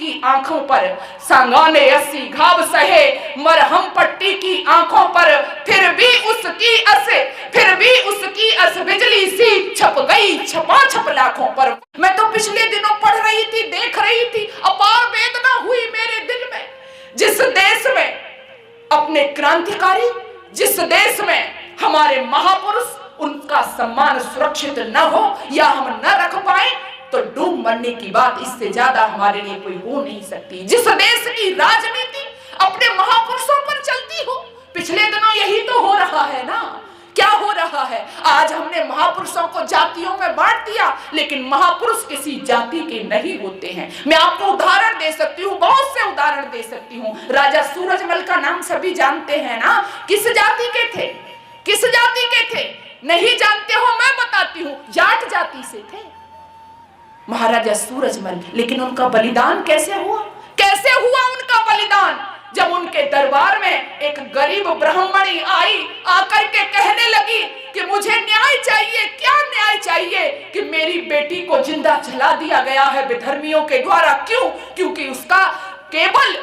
की आंखों पर, सांगाने 80 घाव सहे मरहम पट्टी की आंखों पर, फिर भी उसकी अस बिजली सी छप गई छपाछप लाखों पर। मैं तो पिछले दिनों पढ़ रही थी, देख रही थी, अपार वेदना हुई मेरे दिल में। जिस देश में अपने क्रांतिकारी, जिस देश में हमारे महापुरुष, उनका सम्मान सुरक्षित न हो या हम न रख पाए, तो डूब मरने की बात इससे ज्यादा हमारे लिए कोई हो नहीं सकती। जिस देश की राजनीति अपने महापुरुषों पर चलती हो, पिछले दिनों यही तो हो रहा है ना। क्या हो रहा है? आज हमने महापुरुषों को जातियों में बांट दिया, लेकिन महापुरुष किसी जाति के नहीं होते हैं। मैं आपको उदाहरण दे सकती हूँ, बहुत से उदाहरण दे सकती हूँ। राजा सूरजमल का नाम सभी जानते हैं ना। किस जाति के थे? किस जाति के थे? नहीं जानते हो? मैं बताती हूँ, जाट जाति से थे महाराजा सूरजमल। लेकिन उनका बलिदान कैसे हुआ? कैसे हुआ उनका बलिदान? जब उनके दरबार में एक गरीब ब्राह्मणी आई, आकर के कहने लगी कि मुझे न्याय चाहिए। क्या न्याय चाहिए? कि मेरी बेटी को जिंदा जला दिया गया है विधर्मियों के द्वारा। क्यों? क्योंकि उसका केवल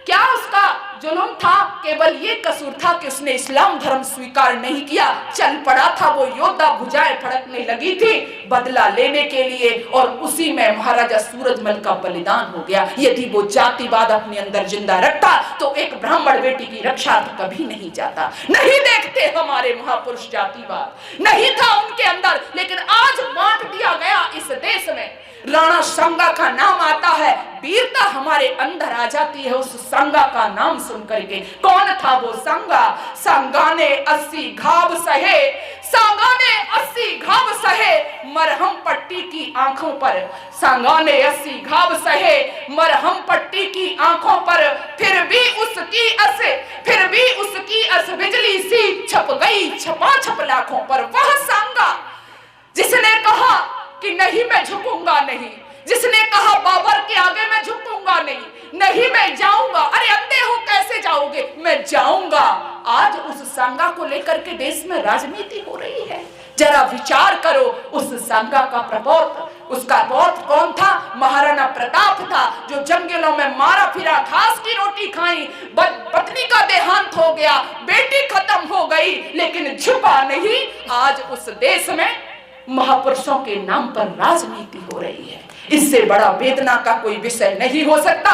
क्या उसका जुल्म था, केवल ये कसूर था कि उसने इस्लाम धर्म स्वीकार नहीं किया। चल पड़ा था वो योद्धा, भुजाएं फड़कने लगी थी बदला लेने के लिए, और उसी में महाराजा सूरजमल का बलिदान हो गया। यदि वो जातिवाद अपने अंदर जिंदा रखता तो एक ब्राह्मण बेटी की रक्षा तो कभी नहीं जाता। नहीं देखते हमारे महापुरुष जातिवाद, नहीं था उनके अंदर। लेकिन आज बांट दिया गया इस देश में। राणा सांगा का नाम आता है, वीरता हमारे अंदर आ जाती है उस सांगा का नाम सुन करके। कौन था वो सांगा? सांगाने 80 घाव सहे, सांगाने 80 घाव सहे मरहम पट्टी की आंखों पर, सांगाने 80 घाव सहे मरहम पट्टी की आंखों पर, फिर भी उसकी अस बिजली सी छप गई छपाछप लाखों पर। वह सांगा जिसने कहा कि नहीं मैं झुकूंगा नहीं, जिसने कहा बाबर के आगे मैं झुकूंगा नहीं मैं जाऊंगा। अरे अंधे हो कैसे जाओगे? मैं जाऊंगा। आज उस सांगा को लेकर के देश में राजनीति हो रही है। जरा विचार करो, उस सांगा का प्रपोत, उसका पौत्र कौन था? महाराणा प्रताप था, जो जंगलों में मारा फिरा, घास की रोटी खाई, पत्नी का देहांत हो गया, बेटी खत्म हो गई, लेकिन झुका नहीं। आज उस देश में महापुरुषों के नाम पर राजनीति हो रही है। इससे बड़ा वेदना का कोई विषय नहीं हो सकता।